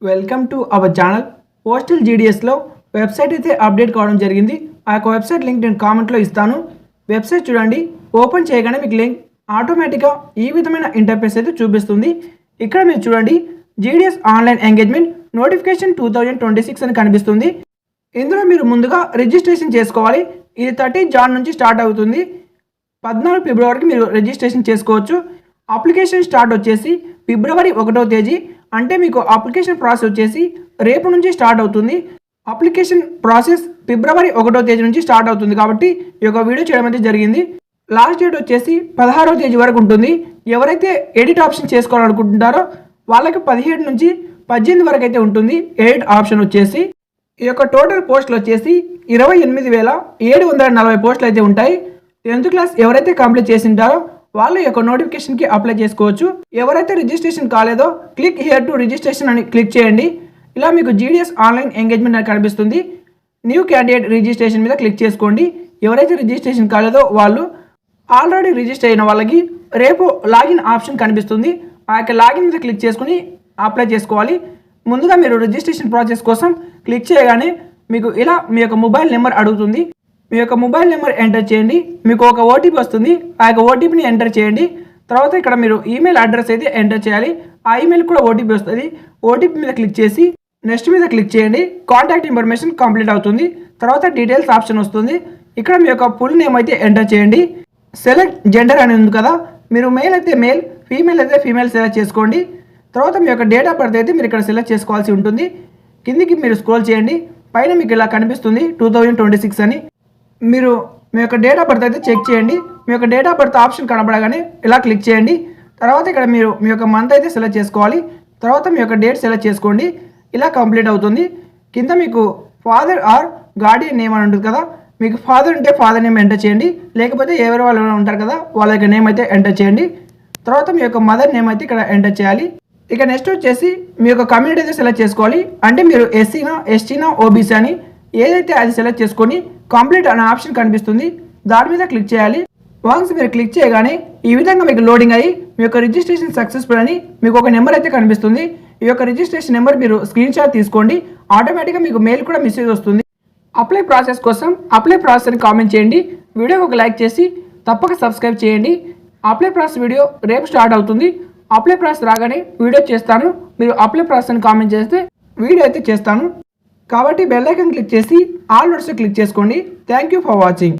Welcome to our channel. Postal జీడిఎస్లో website అయితే update కావడం జరిగింది. ఆ యొక్క వెబ్సైట్ లింక్ నేను కామెంట్లో ఇస్తాను. వెబ్సైట్ చూడండి. ఓపెన్ చేయగానే మీకు లింక్ ఆటోమేటిక్గా ఈ విధమైన ఇంటర్ఫేస్ అయితే చూపిస్తుంది. ఇక్కడ మీరు చూడండి, జీడిఎస్ ఆన్లైన్ ఎంగేజ్మెంట్ నోటిఫికేషన్ 2026 అని కనిపిస్తుంది. ఇందులో మీరు ముందుగా రిజిస్ట్రేషన్ చేసుకోవాలి. ఇది 30 జాన్ నుంచి స్టార్ట్ అవుతుంది. 14 ఫిబ్రవరికి మీరు రిజిస్ట్రేషన్ చేసుకోవచ్చు. అప్లికేషన్ స్టార్ట్ వచ్చేసి ఫిబ్రవరి 1వ తేదీ, అంటే మీకు అప్లికేషన్ ప్రాసెస్ వచ్చేసి రేపు నుంచి స్టార్ట్ అవుతుంది. అప్లికేషన్ ప్రాసెస్ ఫిబ్రవరి 1వ తేదీ నుంచి స్టార్ట్ అవుతుంది కాబట్టి ఈ యొక్క వీడియో చేయడం అయితే జరిగింది. లాస్ట్ డేట్ వచ్చేసి 16వ తేదీ వరకు ఉంటుంది. ఎవరైతే ఎడిట్ ఆప్షన్ చేసుకోవాలనుకుంటున్నారో వాళ్ళకి 17 నుంచి 18 వరకు అయితే ఉంటుంది ఎడిట్ ఆప్షన్ వచ్చేసి. ఈ యొక్క టోటల్ పోస్టులు వచ్చేసి 28,740 పోస్టులు అయితే ఉంటాయి. 10th క్లాస్ ఎవరైతే కంప్లీట్ చేసి ఉంటారో వాళ్ళు ఈ యొక్క నోటిఫికేషన్కి అప్లై చేసుకోవచ్చు. ఎవరైతే రిజిస్ట్రేషన్ కాలేదో క్లిక్ హియర్ టు రిజిస్ట్రేషన్ అని క్లిక్ చేయండి. ఇలా మీకు జీడిఎస్ ఆన్లైన్ ఎంగేజ్మెంట్ అని కనిపిస్తుంది. న్యూ క్యాండిడేట్ రిజిస్ట్రేషన్ మీద క్లిక్ చేసుకోండి. ఎవరైతే రిజిస్ట్రేషన్ కాలేదో వాళ్ళు ఆల్రెడీ రిజిస్టర్ అయిన వాళ్ళకి రేపు లాగిన్ ఆప్షన్ కనిపిస్తుంది. ఆ యొక్క లాగిన్ మీద క్లిక్ చేసుకుని అప్లై చేసుకోవాలి. ముందుగా మీరు రిజిస్ట్రేషన్ ప్రాసెస్ కోసం క్లిక్ చేయగానే మీకు ఇలా మీ యొక్క మొబైల్ నెంబర్ అడుగుతుంది. మీ యొక్క మొబైల్ నెంబర్ ఎంటర్ చేయండి. మీకు ఒక ఓటీపీ వస్తుంది. ఆ యొక్క ఓటీపీని ఎంటర్ చేయండి. తర్వాత ఇక్కడ మీరు ఈమెయిల్ అడ్రస్ అయితే ఎంటర్ చేయాలి. ఆ ఈమెయిల్ కూడా ఓటీపీ వస్తుంది. ఓటీపీ మీద క్లిక్ చేసి నెక్స్ట్ మీద క్లిక్ చేయండి. కాంటాక్ట్ ఇన్ఫర్మేషన్ కంప్లీట్ అవుతుంది. తర్వాత డీటెయిల్స్ ఆప్షన్ వస్తుంది. ఇక్కడ మీ యొక్క ఫుల్ నేమ్ అయితే ఎంటర్ చేయండి. సెలెక్ట్ జెండర్ అని ఉంది కదా, మీరు మేల్ అయితే మేల్, ఫీమేల్ అయితే ఫీమేల్ సెలెక్ట్ చేసుకోండి. తర్వాత మీ యొక్క డేట్ ఆఫ్ బర్త్ అయితే మీరు ఇక్కడ సెలెక్ట్ చేసుకోవాల్సి ఉంటుంది. కిందికి మీరు స్క్రోల్ చేయండి. పైన మీకు ఇలా కనిపిస్తుంది 2026 అని. మీరు మీ యొక్క డేట్ ఆఫ్ బర్త్ అయితే చెక్ చేయండి. మీ యొక్క డేట్ ఆఫ్ బర్త్ ఆప్షన్ కనబడగానే ఇలా క్లిక్ చేయండి. తర్వాత ఇక్కడ మీరు మీ యొక్క మంత్ అయితే సెలెక్ట్ చేసుకోవాలి. తర్వాత మీ యొక్క డేట్ సెలెక్ట్ చేసుకోండి. ఇలా కంప్లీట్ అవుతుంది. కింద మీకు ఫాదర్ ఆర్ గార్డియన్ నేమ్ అని ఉంటుంది కదా, మీకు ఫాదర్ ఉంటే ఫాదర్ నేమ్ ఎంటర్ చేయండి. లేకపోతే ఎవరి వాళ్ళు ఉంటారు కదా వాళ్ళ యొక్క నేమ్ అయితే ఎంటర్ చేయండి. తర్వాత మీ యొక్క మదర్ నేమ్ అయితే ఇక్కడ ఎంటర్ చేయాలి. ఇక నెక్స్ట్ వచ్చేసి మీ యొక్క కమ్యూనిటీ అయితే సెలెక్ట్ చేసుకోవాలి. అంటే మీరు ఎస్సీనా, ఎస్టీనా, ఓబీసీ అని ఏదైతే అది సెలెక్ట్ చేసుకొని కంప్లీట్ అనే ఆప్షన్ కనిపిస్తుంది. దాని మీద క్లిక్ చేయాలి. వన్స్ మీరు క్లిక్ చేయగానే ఈ విధంగా మీకు లోడింగ్ అయ్యి మీ యొక్క రిజిస్ట్రేషన్ సక్సెస్ఫుల్ అని మీకు ఒక నెంబర్ అయితే కనిపిస్తుంది. ఈ యొక్క రిజిస్ట్రేషన్ నెంబర్ మీరు స్క్రీన్ షాట్ తీసుకోండి. ఆటోమేటిక్గా మీకు మెయిల్ కూడా మెసేజ్ వస్తుంది. అప్లై ప్రాసెస్ కోసం అప్లై ప్రాసెస్ అని కామెంట్ చేయండి. వీడియోకి ఒక లైక్ చేసి తప్పక సబ్స్క్రైబ్ చేయండి. అప్లై ప్రాసెస్ వీడియో రేపు స్టార్ట్ అవుతుంది. అప్లై ప్రాసెస్ రాగానే వీడియో చేస్తాను. మీరు అప్లై ప్రాసెస్ అని కామెంట్ చేస్తే వీడియో అయితే చేస్తాను. కాబట్టి బెల్ ఐకాన్ క్లిక్ చేసి ఆల్ నోట్స్ క్లిక్ చేసుకోండి. Thank you for watching.